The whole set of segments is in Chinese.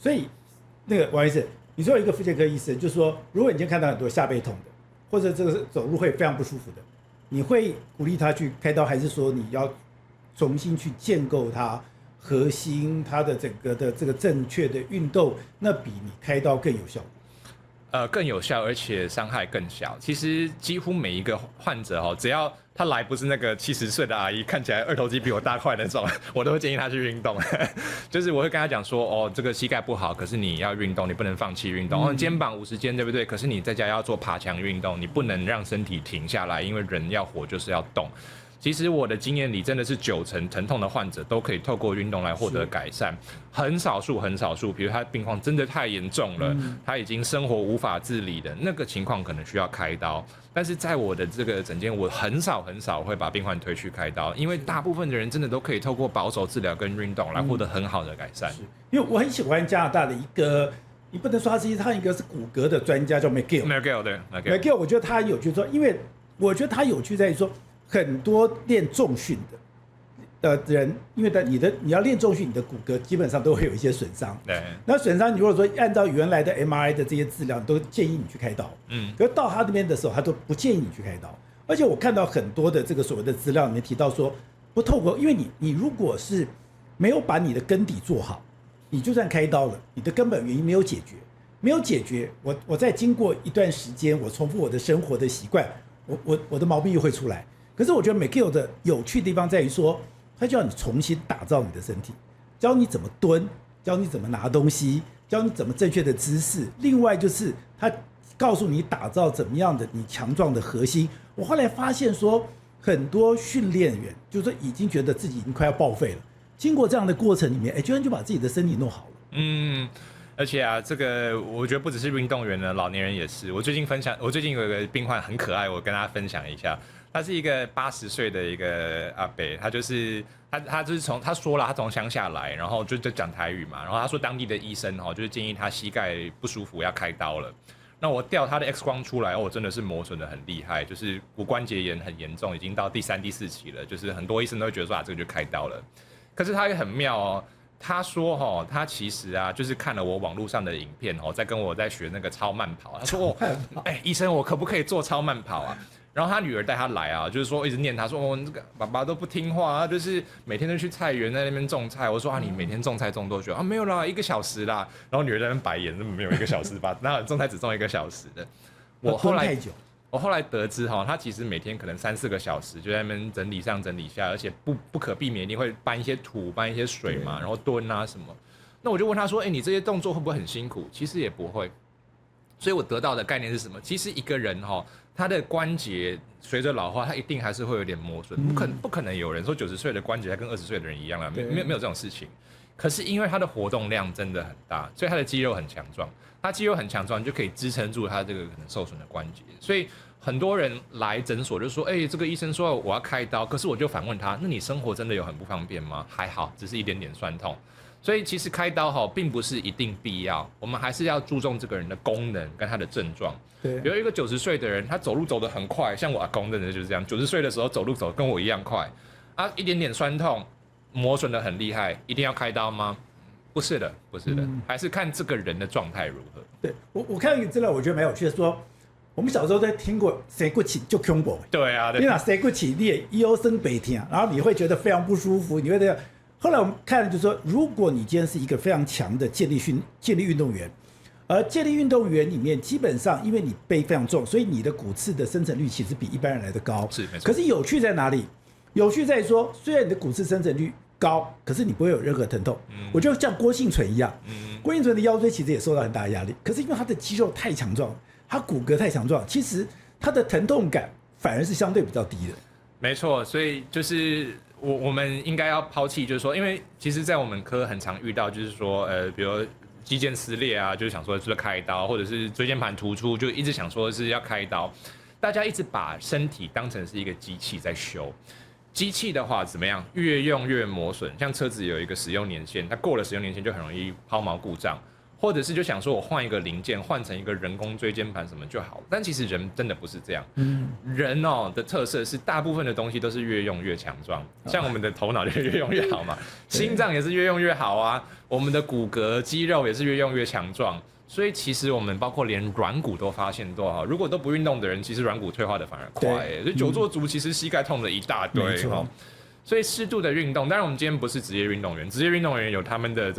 所以那個王醫生，你說有一個復健科醫生，就是說，如果你今天看到很多下背痛的，或者這個走路會非常不舒服的，你會鼓勵他去開刀，還是說你要重新去建構他核心，他的整個的這個正確的運動，那比你開刀更有效果？更有效，而且傷害更小。其實幾乎每一個患者只要他來不是那個70歲的阿姨，看起來二頭肌比我大塊那種，我都會建議他去運動。就是我會跟他講說，這個膝蓋不好，可是你要運動，你不能放棄運動。肩膀50肩，對不對？可是你在家要做爬牆運動，你不能讓身體停下來，因為人要活就是要動。其實我的經驗裡，真的是90%疼痛的患者都可以透過運動來獲得改善，很少數，比如他病況真的太嚴重了，他已經生活無法自理的那個情況，可能需要開刀。但是在我的這個診間，我很少會把病患推去開刀，因為大部分的人真的都可以透過保守治療跟運動來獲得很好的改善。因为我很喜歡加拿大的一個，你不能說他一個是骨骼的專家叫 McGill， 對 McGill， 我覺得他有趣說，因為我覺得他有趣在於說。很多練重訓的人，因為你要練重訓，你的骨骼基本上都會有一些損傷。對。那損傷，你如果說按照原來的 MRI 的這些治療，都建議你去開刀。可是到他那邊的時候，他都不建議你去開刀。而且我看到很多的這個所謂的資料裡面提到說，不透過，因為你如果是沒有把你的根底做好，你就算開刀了，你的根本原因沒有解決，我再經過一段時間，我重複我的生活的習慣，我的毛病又會出來。可是我覺得 McGill 的有趣的地方在於說，他就要你重新打造你的身體，教你怎麼蹲，教你怎麼拿東西，教你怎麼正確的姿勢。另外就是他告訴你打造怎麼樣的你強壯的核心。我後來發現說，很多訓練員就是說已經覺得自己已經快要報廢了，經過這樣的過程裡面，居然就把自己的身體弄好了。而且啊，這個我覺得不只是運動員呢，老年人也是。我最近有一個病患很可愛，我跟大家分享一下。他是一個80歲的一個阿伯，他就是他說了，他從鄉下來，然後就講台語嘛，然後他說當地的醫生就是建議他膝蓋不舒服要開刀了。那我調他的 X 光出來，真的是磨損的很厲害，就是骨關節炎很嚴重，已經到第3、第4期了，就是很多醫生都會覺得說這個就開刀了。可是他也很妙他說他其實啊就是看了我網絡上的影片在跟我在學那個超慢跑，他說醫生我可不可以做超慢跑啊？然後他女兒帶他來啊，就是說一直念他說這個爸爸都不聽話，他就是每天都去菜園在那邊種菜。我說你每天種菜種多久啊？沒有啦，1個小時啦。然後女兒在那邊白眼，沒有1個小時吧？那種菜只種1個小時的。我後來得知他其實每天可能3、4個小時就在那邊整理上整理下，而且不可避免一定會搬一些土搬一些水嘛，然後蹲啊什麼。那我就問他說你這些動作會不會很辛苦？其實也不會。所以我得到的概念是什麼？其實一個人他的關節隨着老化，他一定還是會有點磨損，不可能有人說90歲的關節還跟20歲的人一樣啊，沒有這種事情。可是因為他的活動量真的很大，所以他的肌肉很強壯，他肌肉很強壯就可以支撐住他這個可能受損的關節。所以很多人來診所就說，這個醫生說我要開刀，可是我就反問他，那你生活真的有很不方便嗎？還好，只是一點點痠痛。所以其實開刀並不是一定必要，我們還是要注重這個人的功能跟他的症狀。對，比如一個90歲的人，他走路走得很快，像我阿公真的就是這樣，90歲的時候走路走得跟我一樣快啊，一點點痠痛，磨損得很厲害，一定要開刀嗎？不是的，還是看這個人的狀態如何。對，我看到一個資料，我覺得蠻有趣的，說我們小時候都聽過生骨刺就恐怖。對啊，你拿生骨刺，你也腰酸背痛，然後你會覺得非常不舒服，你會這樣。後來我們看了，就是說，如果你今天是一個非常強的健力運動員，而健力運動員裡面基本上因為你背非常重，所以你的骨刺的生成率其實比一般人來得高。是，沒錯。可是有趣在哪裡？有趣在說，雖然你的骨刺生成率高，可是你不會有任何疼痛。我覺得像郭婞淳一樣，郭婞淳的腰椎其實也受到很大的壓力，可是因為他的肌肉太強壯，他骨骼太強壯，其實他的疼痛感反而是相對比較低的。沒錯，所以就是我們應該要拋棄，就是說，因為其實，在我們科很常遇到，就是說，比如肌腱撕裂啊，就是想說是不是開刀，或者是椎間盤突出，就一直想說是要開刀。大家一直把身體當成是一個機器在修，機器的話怎麼樣？越用越磨損，像車子有一個使用年限，它過了使用年限就很容易拋錨故障。或者是就想說我換一個零件，換成一個人工椎間盤什麼就好，但其實人真的不是這樣。人的特色是大部分的東西都是越用越強壯，像我們的頭腦就越用越好嘛，心臟也是越用越好啊，我們的骨骼肌肉也是越用越強壯。所以其實我們包括連軟骨都發現多好，如果都不運動的人，其實軟骨退化的反而快。所以久坐族其實膝蓋痛的一大堆。所以適度的運動，當然我們今天不是職業運動員，職業運動員有他們的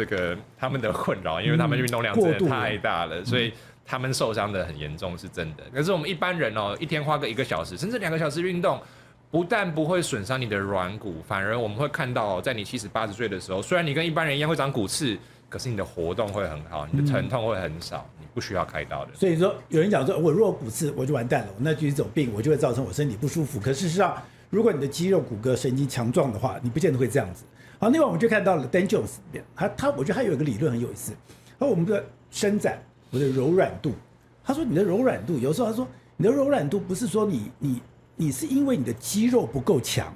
他們的困擾，因為他們運動量真的太大了，所以他們受傷的很嚴重是真的。可是我們一般人一天花個1個小時甚至2個小時運動，不但不會損傷你的軟骨，反而我們會看到在你70、80歲的時候，雖然你跟一般人一樣會長骨刺，可是你的活動會很好，你的疼痛會很少，你不需要開刀的。所以說有人講說，我如果骨刺我就完蛋了，我那繼續走病，我就会造成我身體不舒服。可事實上，如果你的肌肉、骨骼、神经強壯的話，你不見得會這樣子。好，另外我們就看到了 Dan Jones 我覺得他有一個理論很有意思。我們的伸展，我的柔軟度，他說你的柔軟度，有時候他說你的柔軟度不是說你是因為你的肌肉不夠強，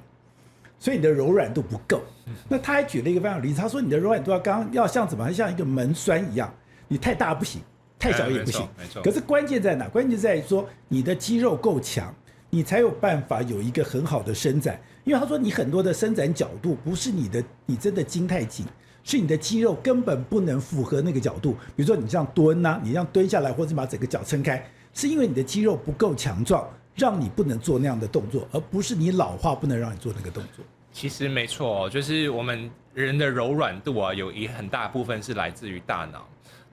所以你的柔軟度不夠。那他還舉了一個非常有例子，他說你的柔軟度要像怎麼，像一個門栓一樣，你太大不行，太小也不行。沒錯。可是關鍵在哪？關鍵在於說你的肌肉夠強，你才有辦法有一個很好的伸展。因為他說你很多的伸展角度不是你真的筋太緊，是你的肌肉根本不能符合那個角度。比如說你這樣蹲啊，你這樣蹲下來，或者把整個腳撐開，是因為你的肌肉不夠強壯，讓你不能做那樣的動作，而不是你老化不能讓你做那個動作。其實沒錯，就是我們人的柔軟度啊，有一很大部分是來自於大腦。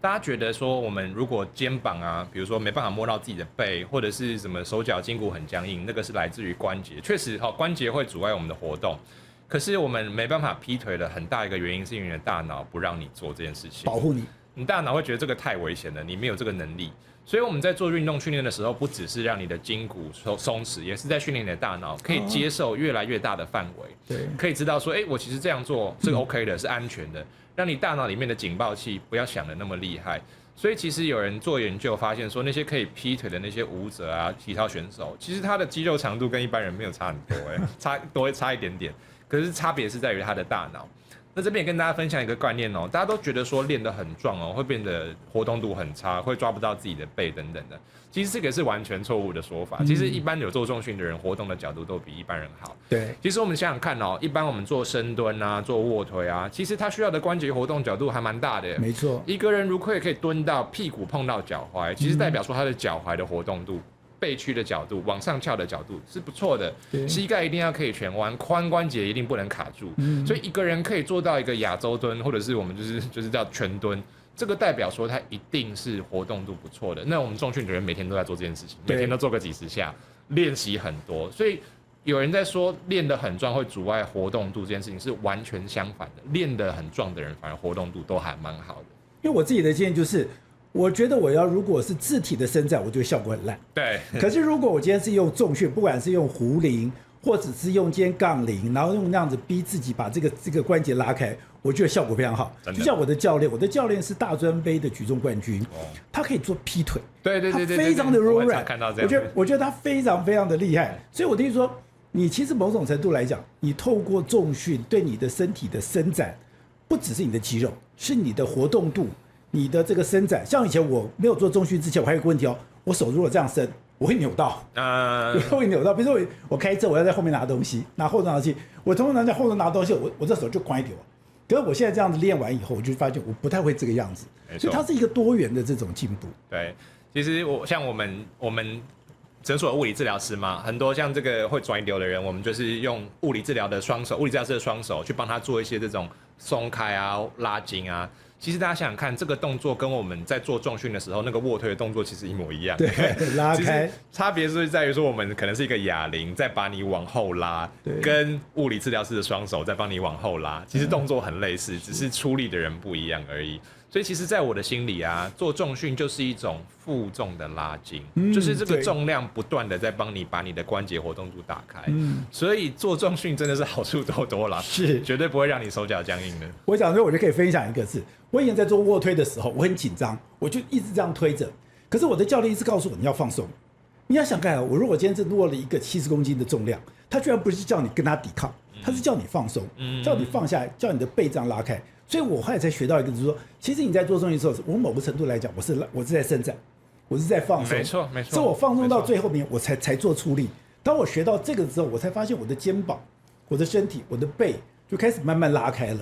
大家覺得說，我們如果肩膀啊，比如說沒辦法摸到自己的背，或者是什麼手腳筋骨很僵硬，那個是來自於關節。確實，關節會阻礙我們的活動。可是我們沒辦法劈腿的很大一個原因，是因為你的大腦不讓你做這件事情，保護你。你大腦會覺得這個太危險了，你沒有這個能力。所以我們在做運動訓練的時候，不只是讓你的筋骨鬆弛，也是在訓練你的大腦可以接受越來越大的範圍。對，可以知道說，我其實這樣做是 OK 的，是安全的。讓你大腦裡面的警報器不要響得那麼厲害。所以其實有人做研究發現說，那些可以劈腿的那些舞者啊、體操選手，其實他的肌肉強度跟一般人沒有差很多，差一點點。可是差別是在於他的大腦。那這邊也跟大家分享一個觀念大家都覺得說練得很壯會變得活動度很差，會抓不到自己的背等等的。其實這個是完全錯誤的說法。其實一般有做重訓的人，活動的角度都比一般人好。對，其實我們想想看一般我們做深蹲啊、做臥推啊，其實他需要的關節活動角度還蠻大的。沒錯，一個人如果可以蹲到屁股碰到腳踝，其實代表說他的腳踝的活動度。背屈的角度，往上翹的角度是不錯的，膝蓋一定要可以全彎，髖關節一定不能卡住。所以一個人可以做到一個亞洲蹲，或者是我們就是叫全蹲，這個代表說他一定是活動度不錯的。那我們重訓的人每天都在做這件事情，每天都做個幾十下，練習很多。所以有人在說練得很壯會阻礙活動度，這件事情是完全相反的。練得很壯的人反而活動度都還蠻好的。因為我自己的經驗就是。我覺得如果是自體的伸展，我覺得效果很爛。對。可是如果我今天是用重訓，不管是用壺鈴，或者是用肩槓鈴，然後用那樣子逼自己把這個關節拉開，我覺得效果非常好。就像我的教練是大專杯的舉重冠軍，他可以做劈腿，對，他非常的柔軟。我覺得他非常非常的厲害。所以我聽說，你其實某種程度來講，你透過重訓對你的身體的伸展，不只是你的肌肉，是你的活動度。你的這個伸展，像以前我沒有做重訓之前，我還有一個問題我手如果這樣伸，我會扭到，會扭到。比如說我開車，我要在後面拿東西，拿後頭拿東西，我通常在後頭拿東西，我這手就快一點。可是我現在這樣子練完以後，我就發現我不太會這個樣子，所以它是一個多元的這種進步。對，其實像我們診所的物理治療師嘛，很多像這個會轉移流的人，我們就是用物理治療師的雙手去幫他做一些這種鬆開啊、拉筋啊。其實大家想想看，這個動作跟我們在做重訓的時候那個臥推的動作其實一模一樣。對，拉開。差別是在於說，我們可能是一個啞鈴在把你往後拉，跟物理治療師的雙手在幫你往後拉，其實動作很類似，只是出力的人不一樣而已。所以其實，在我的心裡啊，做重訓就是一種負重的拉筋，就是這個重量不斷的在幫你把你的關節活動度打開。所以做重訓真的是好處多多啦，是絕對不會讓你手腳僵硬的。我想說，我就可以分享一個字，我以前在做臥推的時候，我很緊張，我就一直這樣推着。可是我的教練一直告訴我，你要放鬆。你要想看，我如果今天是握了一個70公斤的重量，他居然不是叫你跟他抵抗，他是叫你放鬆，叫你放下來，叫你的背這樣拉開。所以我後來才學到一個，就是說，其實你在做重訓的時候，我某個程度來講，我是在伸展，我是在放鬆，沒錯沒錯。所以我放鬆到最後面，我才做出力。當我學到這個之後，我才發現我的肩膀、我的身體、我的背就開始慢慢拉開了。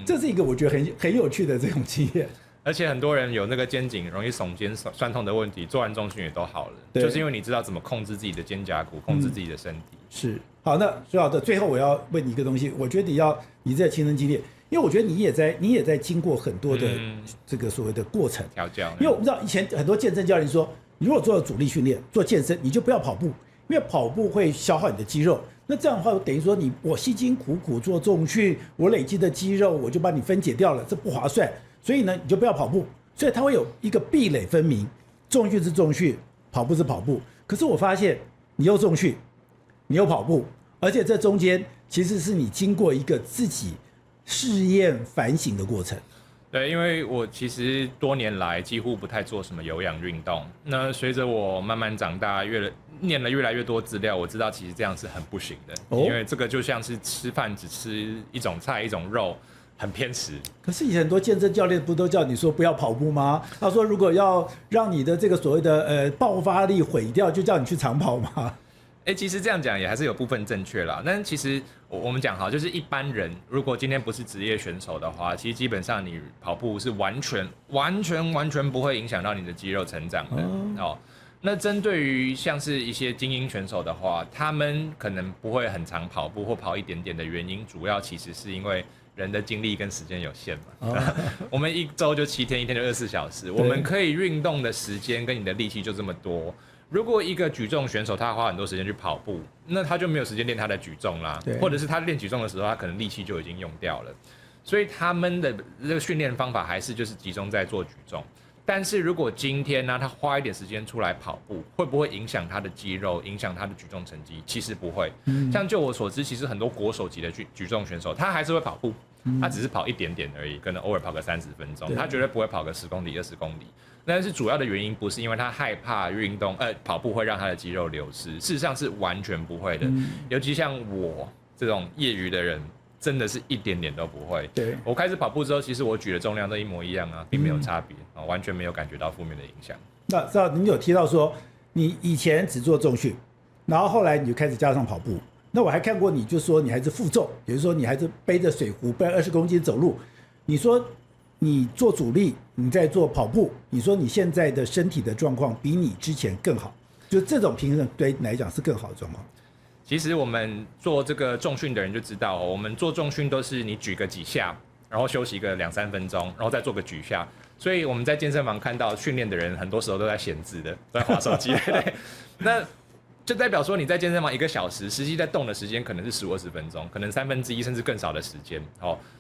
這是一個我覺得很有趣的這種經驗。而且很多人有那個肩頸容易聳肩痠痛的問題，做完重訓也都好了，就是因為你知道怎麼控制自己的肩胛骨，控制自己的身體。是。好，那說好的，最後我要問你一個東西，我覺得你這個親身經歷，因為我覺得你也在經過很多的這個所謂的過程調教。因為我們知道以前很多健身教練說，你如果做阻力訓練、做健身，你就不要跑步，因為跑步會消耗你的肌肉。那這樣的話，等於說我辛辛苦苦做重訓，我累積的肌肉我就把你分解掉了，這不划算。所以呢，你就不要跑步。所以它會有一個壁壘分明，重訓是重訓，跑步是跑步。可是我發現你又重訓，你又跑步，而且這中間其實是你經過一個自己試驗反省的過程。對，因為我其實多年來幾乎不太做什麼有氧運動。那隨着我慢慢長大，念了越來越多資料，我知道其實這樣是很不行的。因為這個就像是吃飯只吃一種菜一種肉，很偏食。可是以前很多健身教練不都叫你說不要跑步嗎？他說如果要讓你的這個所謂的爆發力毀掉，就叫你去長跑嗎？其實這樣講也還是有部分正確啦。但是其實我們講好，就是一般人如果今天不是職業選手的話，其實基本上你跑步是完全不會影響到你的肌肉成長的哦。那針對於像是一些精英選手的話，他們可能不會很常跑步或跑一點點的原因，主要其實是因為人的精力跟時間有限嘛。我們一周就7天，一天就24小時，我們可以運動的時間跟你的力氣就這麼多。如果一個舉重選手他要花很多時間去跑步，那他就沒有時間練他的舉重啦，或者是他練舉重的時候，他可能力氣就已經用掉了。所以他們的這個訓練方法還是就是集中在做舉重。但是如果今天呢，他花一點時間出來跑步，會不會影響他的肌肉，影響他的舉重成績？其實不會。像就我所知，其實很多國手級的舉重選手，他還是會跑步，他只是跑一點點而已，可能偶爾跑個30分鐘，他絕對不會跑個10公里、20公里。但是主要的原因不是因為他害怕跑步會讓他的肌肉流失，事實上是完全不會的。尤其像我這種業餘的人，真的是一點點都不會。對，我開始跑步之後，其實我舉的重量都一模一樣啊，並沒有差別，完全沒有感覺到負面的影響。那知道您有提到說，你以前只做重訓，然後後來你就開始加上跑步。那我還看過你就說你還是負重，也就是說你還是背着水壺，背20公斤走路。你說你做阻力，你在做跑步，你說你現在的身體的狀況比你之前更好，就這種平衡對你來講是更好的狀況。其實我們做這個重訓的人就知道，我們做重訓都是你舉個幾下，然後休息個2-3分鐘，然後再做個舉下。所以我們在健身房看到訓練的人，很多時候都在閒置的，都在滑手機。那就代表說你在健身房1個小時，實際在動的時間可能是15-20分鐘，可能1/3甚至更少的時間。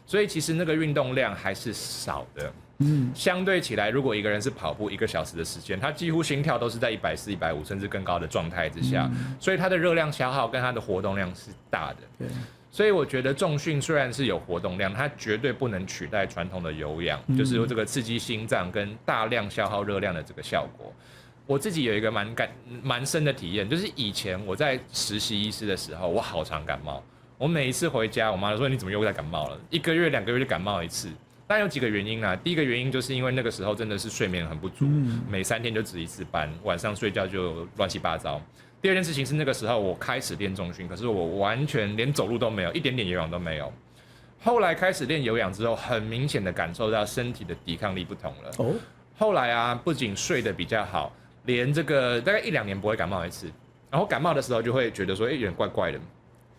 所以其實那個運動量還是少的。相對起來，如果一個人是跑步1個小時的時間，他幾乎心跳都是在140、150甚至更高的狀態之下，所以他的熱量消耗跟他的活動量是大的。對，所以我覺得重訓雖然是有活動量，它絕對不能取代傳統的有氧，就是說這個刺激心臟跟大量消耗熱量的這個效果。我自己有一個蠻深的體驗，就是以前我在實習醫師的時候，我好常感冒。我每一次回家，我媽就說：“你怎麼又在感冒了？1個月、2個月就感冒一次。”當然有幾個原因啊。第一個原因就是因為那個時候真的是睡眠很不足，每3天就值1次班，晚上睡覺就亂七八糟。第二件事情是那個時候我開始練重訓，可是我完全連走路都沒有，一點點有氧都沒有。後來開始練有氧之後，很明顯的感受到身體的抵抗力不同了。後來啊，不僅睡得比較好，連這個大概1-2年不會感冒一次，然後感冒的時候就會覺得說，有點怪怪的。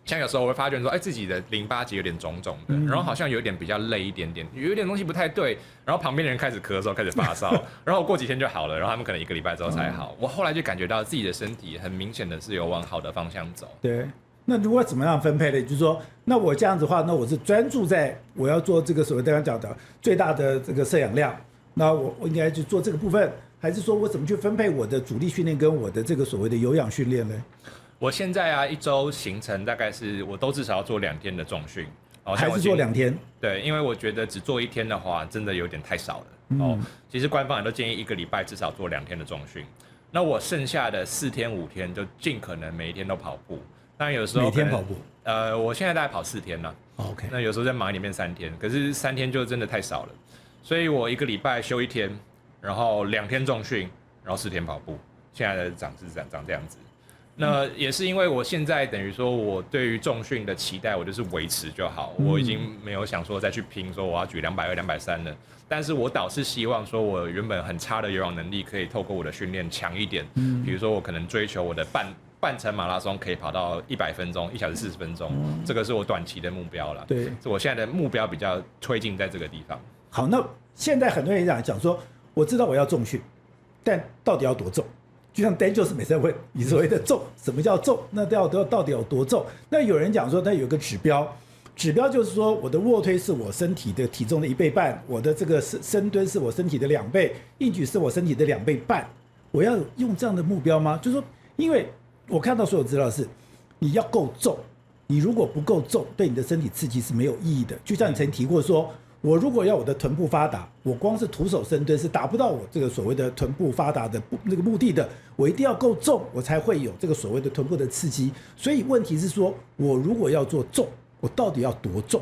像有時候我會發覺說，自己的淋巴結有點腫腫的，然後好像有點比較累一點點，有一點東西不太對，然後旁邊的人開始咳嗽，開始發燒，然後過幾天就好了，然後他們可能1個禮拜之後才好。我後來就感覺到自己的身體很明顯的是有往好的方向走。對，那如果怎麼樣分配呢？就是說，那我這樣子的話，那我是專注在我要做這個所謂剛剛講的最大的這個攝氧量，那我應該去做這個部分，還是說我怎麼去分配我的主力訓練跟我的這個所謂的有氧訓練呢？我現在啊，1周行程大概是我都至少要做2天的重訓，還是做2天？對，因為我覺得只做1天的話，真的有點太少了。其實官方也都建議1個禮拜至少做2天的重訓。那我剩下的4天5天就盡可能每一天都跑步。當然有時候每天跑步。我現在大概跑4天了。OK。那有時候再忙一點變3天，可是3天就真的太少了，所以我1個禮拜休1天，然後2天重訓，然後4天跑步。現在的長這樣子。那也是因為我現在等於說，我對於重訓的期待，我就是維持就好，我已經沒有想說再去拼，說我要舉220、230了。但是我倒是希望說，我原本很差的有氧能力，可以透過我的訓練強一點。比如說我可能追求我的半程馬拉松可以跑到100分鐘，1小時40分鐘，這個是我短期的目標了。對，我現在的目標比較推進在這個地方。好，那現在很多人講說，我知道我要重訓，但到底要多重？就像 Dan Jones 每次問你所謂的重，什麼叫重？那到底有多重？那有人講說，他有個指標就是說，我的臥推是我身體的體重的1倍半，我的這個深蹲是我身體的2倍，硬舉是我身體的2倍半。我要用這樣的目標嗎？就是說，因為我看到所有資料是，你要夠重，你如果不夠重，對你的身體刺激是沒有意義的。就像你曾提過說，我如果要我的臀部發達，我光是徒手深蹲是達不到我這個所謂的臀部發達的那個目的的。我一定要夠重，我才會有這個所謂的臀部的刺激。所以問題是說，我如果要做重，我到底要多重？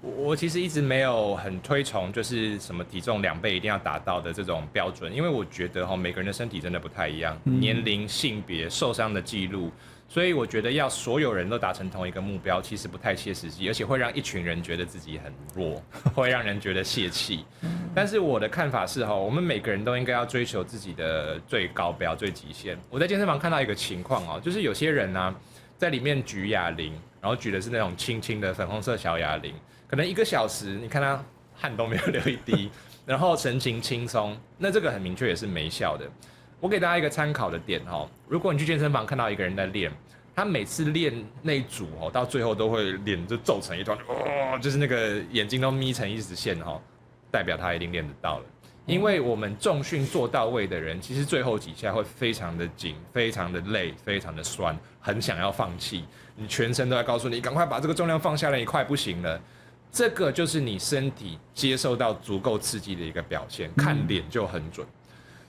我其實一直沒有很推崇就是什麼體重2倍一定要達到的這種標準，因為我覺得每個人的身體真的不太一樣，年齡、性別、受傷的記錄。所以我覺得要所有人都達成同一個目標，其實不太切實際，而且會讓一群人覺得自己很弱，會讓人覺得洩氣。但是我的看法是我們每個人都應該要追求自己的最高標、最極限。我在健身房看到一個情況就是有些人呢，在裡面舉啞鈴，然後舉的是那種輕輕的粉紅色小啞鈴，可能1個小時，你看他汗都沒有流一滴，然後神情輕鬆，那這個很明確也是沒效的。我給大家一個參考的點如果你去健身房看到一個人在練，他每次練那一組到最後都會臉就皺成一團，就是那個眼睛都眯成一直線代表他一定練得到了。因為我們重訓做到位的人，其實最後幾下會非常的緊，非常的累，非常的酸，很想要放棄。你全身都在告訴你，趕快把這個重量放下來，你快不行了。這個就是你身體接受到足夠刺激的一個表現，看臉就很準。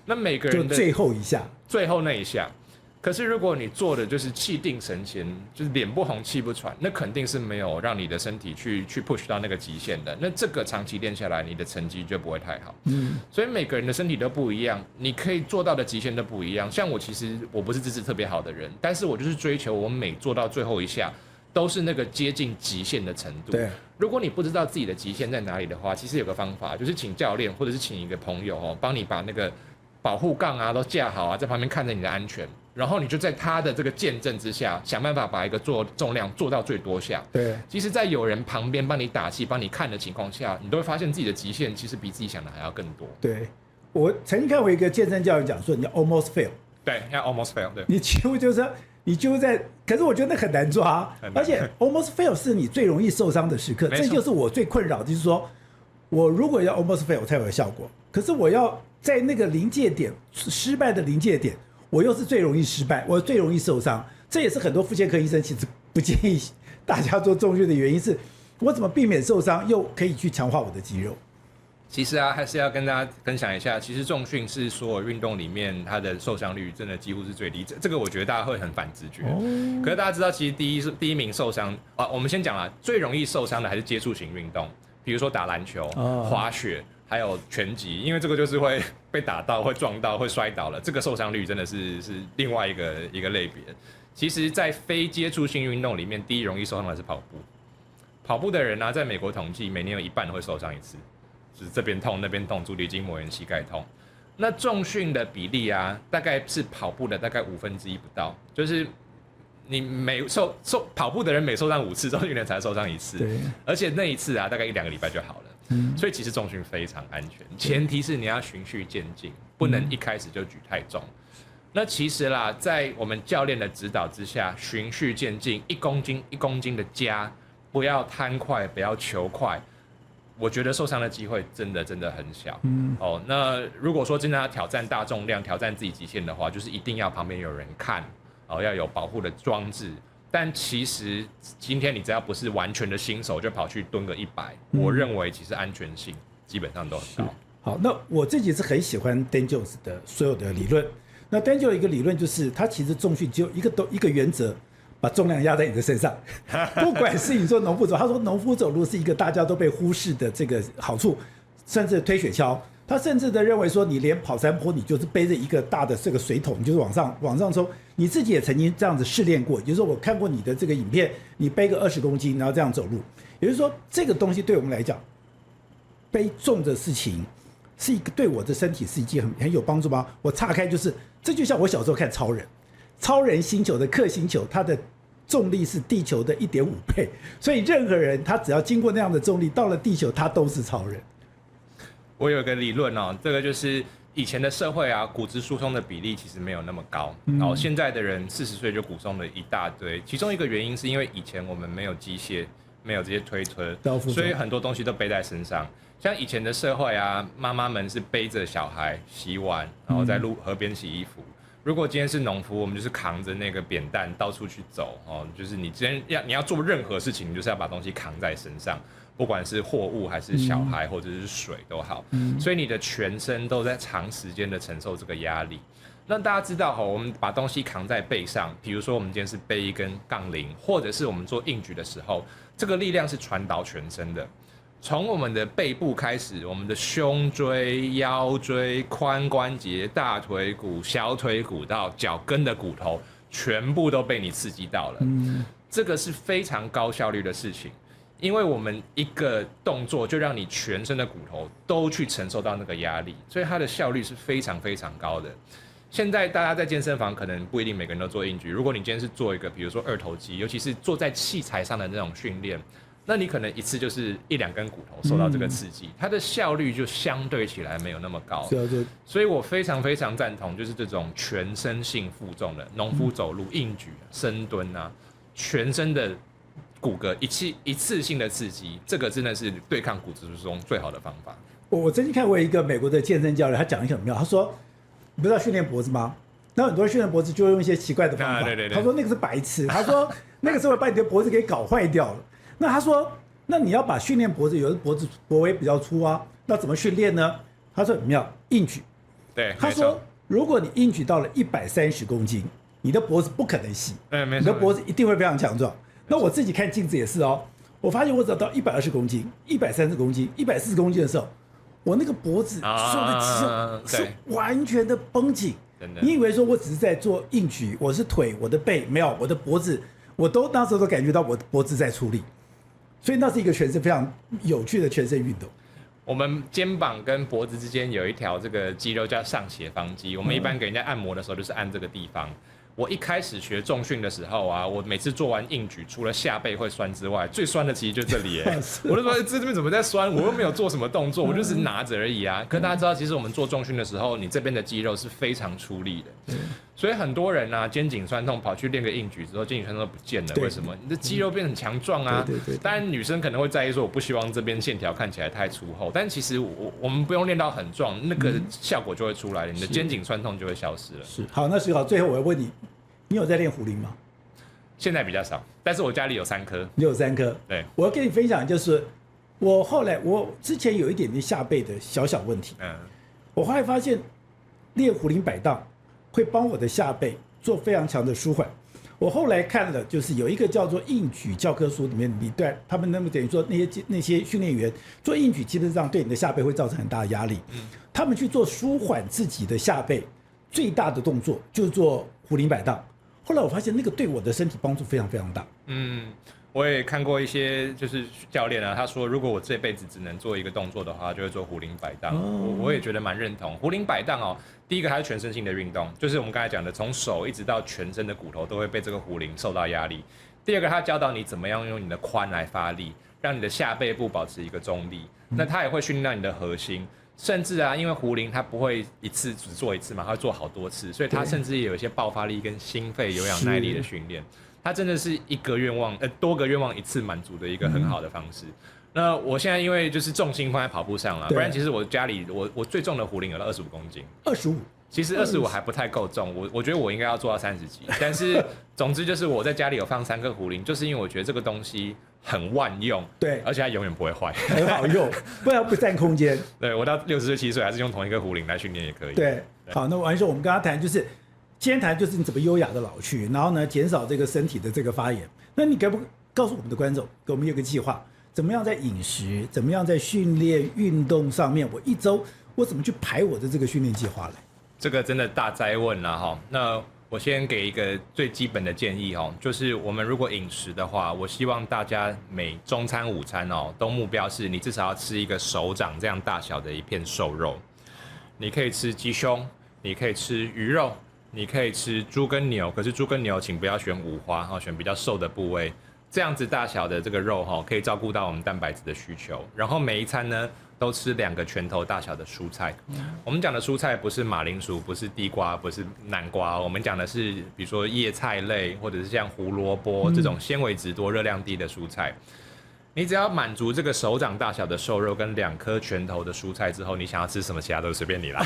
那每個人的就最後一下，最後那一下，可是如果你做的就是氣定神閒，就是臉不紅氣不喘，那肯定是沒有讓你的身體去 push 到那個極限的。那這個長期練下來，你的成績就不會太好。所以每個人的身體都不一樣，你可以做到的極限都不一樣。像我其實我不是資質特別好的人，但是我就是追求我每做到最後一下，都是那個接近極限的程度。對，如果你不知道自己的極限在哪裡的話，其實有個方法，就是請教練或者是請一個朋友幫你把那個保護槓都架好在旁邊看着你的安全，然後你就在他的這個見證之下，想辦法把一個做重量做到最多下。對，其實，在有人旁邊幫你打氣、幫你看的情況下，你都會發現自己的極限其實比自己想的還要更多。對，我曾經看過一個健身教練講說，你要 almost fail。對，要 almost fail。對，你幾乎就是你就在，可是我覺得那很難抓，而且 almost fail 是你最容易受傷的時刻，這就是我最困擾，就是說我如果要 almost fail 才有效果，可是我要在那個臨界點，失敗的臨界點，我又是最容易失敗，我最容易受傷。這也是很多復健科醫生其實不建議大家做重訓的原因，是我怎麼避免受傷，又可以去強化我的肌肉。其實還是要跟大家分享一下，其實重訓是所有運動裡面它的受傷率真的幾乎是最低，這個我覺得大家會很反直覺。可是大家知道，其實第一名受傷我們先講啦，最容易受傷的還是接觸型運動，比如說打籃球、滑雪，還有拳擊，因為這個就是會被打到、會撞到、會摔倒了，這個受傷率真的是另外一個類別。其實，在非接觸性運動裡面，第一容易受傷的是跑步。跑步的人在美國統計，每年有一半會受傷一次。就是這邊痛那邊痛，足底筋膜炎、膝蓋痛。那重訓的比例大概是跑步的大概1/5不到，就是你跑步的人每受傷5次，重訓人才受傷1次，對，而且那一次大概1-2個禮拜就好了。所以其實重訓非常安全，前提是你要循序漸進，不能一開始就舉太重。那其實啦，在我們教練的指導之下，循序漸進，1公斤1公斤的加，不要貪快，不要求快。我覺得受傷的機會真的很小。那如果說真的要挑戰大重量、挑戰自己極限的話，就是一定要旁邊有人看，要有保護的裝置。但其實今天你只要不是完全的新手，就跑去蹲個100，我認為其實安全性基本上都很高。好，那我自己是很喜歡 Dan Jones 的所有的理論。那 Dan Jones 一個理論就是，他其實重訓只有一個原則，把重量壓在你的身上。不管是你說農夫走，他說農夫走路是一個大家都被忽視的這個好處，甚至推雪橇。他甚至的認為說，你連跑山坡，你就是背着一個大的這個水桶，你就是往上衝。你自己也曾經這樣子試煉過，也就是說，我看過你的這個影片，你背個20公斤，然後這樣走路。也就是說，這個東西對我們來講，背重的事情是一個對我的身體是一件很有幫助嗎？我岔開就是，這就像我小時候看超人星球的克星球，它的重力是地球的1.5倍，所以任何人他只要經過那樣的重力，到了地球，他都是超人。我有一個理論哦，這個就是以前的社會啊，骨質疏鬆的比例其實沒有那麼高，然後現在的人40歲就骨鬆了一大堆。其中一個原因是因為以前我們沒有機械，沒有這些推車，所以很多東西都背在身上。像以前的社會啊，媽媽們是背着小孩洗碗，然後在河邊洗衣服。如果今天是農夫，我們就是扛着那個扁擔到處去走哦，就是你今天你要做任何事情，你就是要把東西扛在身上。不管是貨物還是小孩或者是水都好，所以你的全身都在長時間的承受這個壓力。那大家知道我們把東西扛在背上，比如說我們今天是背一根槓鈴，或者是我們做硬舉的時候，這個力量是傳導全身的。從我們的背部開始，我們的胸椎、腰椎、髖關節、大腿骨、小腿骨到腳跟的骨頭，全部都被你刺激到了。這個是非常高效率的事情。因為我們一個動作就讓你全身的骨頭都去承受到那個壓力，所以它的效率是非常非常高的。現在大家在健身房可能不一定每個人都做硬舉，如果你今天是做一個比如說2頭肌，尤其是坐在器材上的那種訓練，那你可能一次就是1-2根骨頭受到這個刺激，它的效率就相對起來沒有那麼高。所以我非常非常贊同就是這種全身性負重的農夫走路、硬舉、深蹲啊，全身的骨骼一次性的刺激，這個真的是對抗骨質疏鬆最好的方法。我曾經看過一個美國的健身教練，他講得很妙。他說：“你不是要訓練脖子嗎？那很多人訓練脖子就會用一些奇怪的方法。對。他說那個是白痴。他說那個時候把你的脖子給搞壞掉了。那他說，那你要把訓練脖子，有的脖圍比較粗啊，那怎麼訓練呢？他說很妙，硬舉。對，他說如果你硬舉到了130公斤，你的脖子不可能細，你的脖子一定會非常強壯。”那我自己看鏡子也是哦，我發現我只要到120公斤、130公斤、140公斤的時候，我那個脖子所有的肌肉是完全的繃緊。你以為說我只是在做硬舉，我是腿、我的背，沒有，我的脖子，我都那時候都感覺到我的脖子在出力，所以那是一個全身非常有趣的全身運動。我們肩膀跟脖子之間有一條這個肌肉叫上斜方肌，我們一般給人家按摩的時候就是按這個地方。我一開始學重訓的時候啊，我每次做完硬舉，除了下背會酸之外，最酸的其實就這裡耶。我就說這邊怎麼在酸？我又沒有做什麼動作，我就是拿着而已啊。可大家知道，其實我們做重訓的時候，你這邊的肌肉是非常出力的。所以很多人啊，肩頸痠痛跑去練個硬舉之後，肩頸痠痛都不見了。為什麼？你的肌肉變得很強壯啊。當然女生可能會在意說，我不希望這邊線條看起來太粗厚。但其實我們不用練到很壯，那個效果就會出來了，你的肩頸痠痛就會消失了。是。好，那徐好，最後我要問你，你有在練壺鈴嗎？現在比較少，但是我家裡有3顆。你有3顆？對。我要跟你分享，就是我之前有一點點下背的小問題。我後來發現練壺鈴擺盪會幫我的下背做非常強的舒緩。我後來看了，就是有一個叫做硬舉教科書裡面，你對他們那麼等於說那些訓練員做硬舉，基本上對你的下背會造成很大的壓力。他們去做舒緩自己的下背，最大的動作就是做壺鈴擺盪。後來我發現那個對我的身體幫助非常非常大。我也看過一些就是教練啊，他說如果我這輩子只能做一個動作的話，就會做壺鈴擺盪。我也覺得蠻認同。壺鈴擺盪哦，第一個它是全身性的運動，就是我們剛才講的，從手一直到全身的骨頭都會被這個壺鈴受到壓力。第二個，它教導你怎麼樣用你的髖來發力，讓你的下背部保持一個中立。那它也會訓練到你的核心。甚至啊，因為壺鈴它不會一次只做一次嘛，它會做好多次，所以它甚至也有一些爆發力跟心肺有氧耐力的訓練。它真的是多個願望一次滿足的一個很好的方式。那我現在因為就是重心放在跑步上了，不然其實我家裡我最重的壺鈴有到25公斤。25？其實25還不太夠重，我覺得我應該要做到30幾。但是總之就是我在家裡有放3顆壺鈴，就是因為我覺得這個東西很萬用，對，而且它永遠不會壞，很好用，不然不占空間。對，我到60歲、70歲還是用同一個壺鈴來訓練也可以。對，好，那完事我們剛剛談就是今天談就是你怎麼優雅的老去，然後呢減少這個身體的這個發炎。那你可不可以告訴我們的觀眾，給我們有個計劃，怎麼樣在飲食，怎麼樣在訓練運動上面，我一周我怎麼去排我的這個訓練計劃來？這個真的大哉問了哈。那我先給一個最基本的建議哦，就是我們如果飲食的話，我希望大家每中餐、午餐哦，都目標是你至少要吃一個手掌這樣大小的一片瘦肉。你可以吃雞胸，你可以吃魚肉，你可以吃豬跟牛，可是豬跟牛請不要選五花哈，選比較瘦的部位。這樣子大小的這個肉哈，可以照顧到我們蛋白質的需求。然後每一餐呢，都吃2個拳頭大小的蔬菜。我們講的蔬菜不是馬鈴薯，不是地瓜，不是南瓜，我們講的是比如說葉菜類，或者是像胡蘿蔔這種纖維質多、熱量低的蔬菜。你只要滿足這個手掌大小的瘦肉跟2顆拳頭的蔬菜之後，你想要吃什麼，其他都隨便你啦。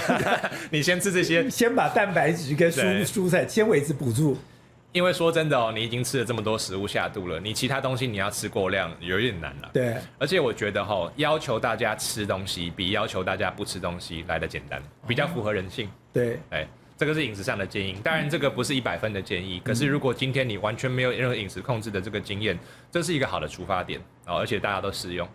你先吃這些，先把蛋白質跟蔬菜纖維質補住。因為說真的哦，你已經吃了這麼多食物下肚了，你其他東西你要吃過量有一點難了。對，而且我覺得哈，要求大家吃東西比要求大家不吃東西來得簡單，比較符合人性。對，哎，這個是飲食上的建議。當然，這個不是100分的建議。可是如果今天你完全沒有任何飲食控制的這個經驗，這是一個好的出發點哦，而且大家都適用。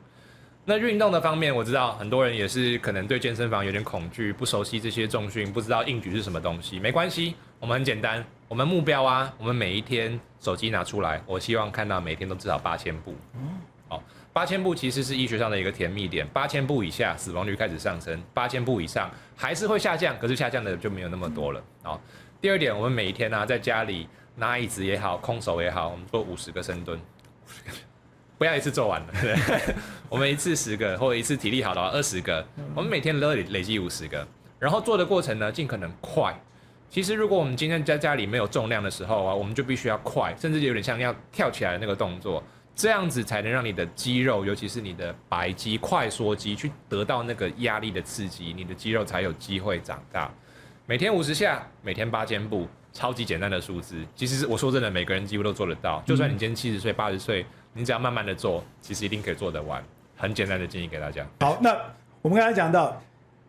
那運動的方面，我知道很多人也是可能對健身房有點恐懼，不熟悉這些重訓，不知道硬舉是什麼東西。沒關係，我們很簡單。我們目標啊，我們每一天手機拿出來，我希望看到每天都至少8000步。好，8000步其實是醫學上的一個甜蜜點，8000步以下死亡率開始上升，8000步以上還是會下降，可是下降的就沒有那麼多了。好，第二點，我們每一天啊，在家裡拿椅子也好，空手也好，我們做50個深蹲，不要一次做完了，對，我們一次10個，或者一次體力好的話20個，我們每天都累積50個，然後做的過程呢，盡可能快。其實，如果我們今天在家裡沒有重量的時候啊，我們就必須要快，甚至有點像要跳起來的那個動作，這樣子才能讓你的肌肉，尤其是你的白肌、快縮肌，去得到那個壓力的刺激，你的肌肉才有機會長大。每天50下，每天8000步，超級簡單的數字。其實我說真的，每個人幾乎都做得到。就算你今天70歲、80歲，你只要慢慢的做，其實一定可以做得完。很簡單的建議給大家。好，那我們剛才講到，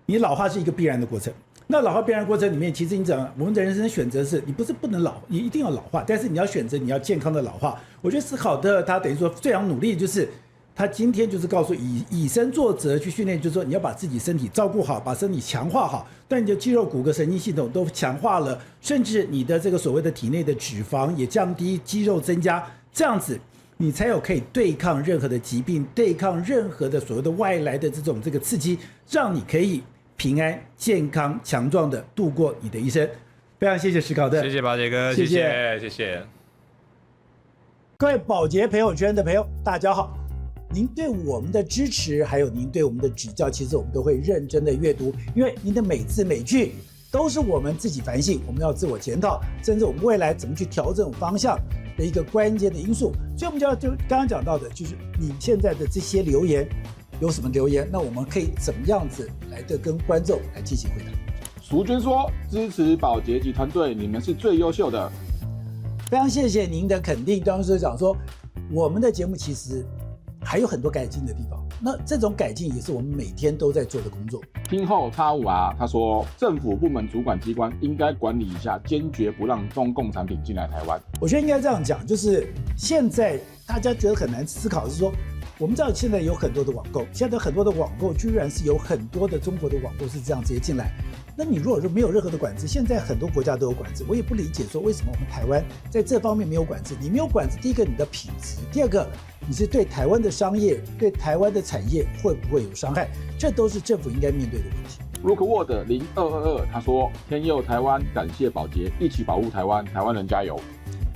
你老化是一個必然的過程。那老化必然過程裡面，其實你講我們的人生選擇是，你不是不能老，你一定要老化，但是你要選擇你要健康的老化。我觉得斯考特他等於說最想努力的就是，他今天就是告訴以身作則去訓練，就是說你要把自己身體照顧好，把身體強化好，但你的肌肉、骨骼、神經系統都強化了，甚至你的這個所謂的體內的脂肪也降低，肌肉增加，這樣子你才有可以對抗任何的疾病，對抗任何的所謂的外來的這個刺激，讓你可以平安、健康、強壯的度過你的一生。非常謝謝史考特，謝謝寶傑哥，謝謝。各位寶傑朋友圈的朋友，大家好。您對我們的支持，還有您對我們的指教，其實我們都會認真的閱讀，因為您的每字每句都是我們自己反省，我們要自我檢討，甚至我們未來怎麼去調整方向的一個關鍵的因素。所以我們就剛剛講到的，就是你現在的這些留言。有什麼留言？那我們可以怎麼樣子來的跟觀眾來進行回答？淑娟說：“支持寶傑及團隊，你們是最優秀的。”非常謝謝您的肯定。當時講說，我們的節目其實還有很多改進的地方。那這種改進也是我們每天都在做的工作。聽後X5R他說，政府部門主管機關應該管理一下，堅決不讓中共產品進來台灣。我覺得應該這樣講，就是現在大家覺得很難思考，是說。我們知道現在有很多的網購，現在很多的網購居然是有很多的中國的網購是這樣直接進來。那你如果說沒有任何的管制，現在很多國家都有管制，我也不理解說為什麼我們台灣在這方面沒有管制。你沒有管制，第一個你的品質，第二個你是對台灣的商業、對台灣的產業會不會有傷害？這都是政府應該面對的問題。Rookwood 0222他說：“天佑台灣，感謝寶傑，一起保護台灣，台灣人加油。”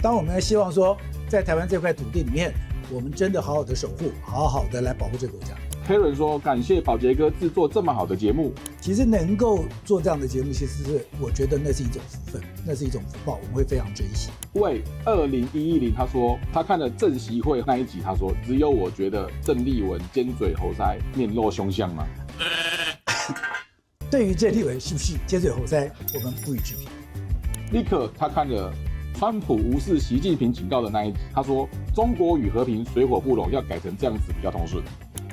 當我們希望說，在台灣這塊土地裡面，我們真的好好的守護，好好的來保護這個國家。Karen 說：“感謝寶傑哥製作這麼好的節目。”其實能夠做這樣的節目，其實是我覺得那是一種福分，那是一種福報，我們會非常珍惜。喂，20110他說他看了鄭習慧那一集，他說只有我覺得鄭麗文尖嘴猴腮，面露凶相嗎？對於鄭麗文是不是尖嘴猴腮，我們不予置評。立刻他看了川普無視習近平警告的那一集，他說中國與和平水火不容，要改成這樣子比較通順。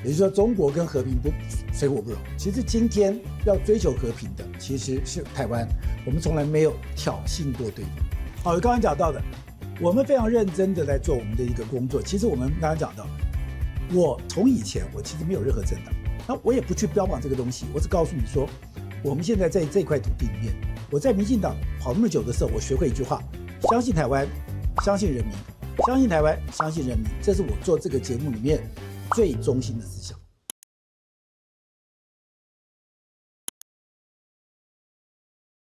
也就是說，中國跟和平不水火不容。其實今天要追求和平的其實是台灣，我們從來沒有挑釁過對方。好，我剛剛講到的，我們非常認真的在做我們的一個工作。其實我們剛剛講到，我從以前我其實沒有任何政黨，那我也不去標榜這個東西，我只告訴你說，我們現在在這塊土地裡面，我在民進黨跑那麼久的時候，我學會一句話：相信台灣，相信人民。相信台灣，相信人民，這是我做這個節目裡面最中心的思想。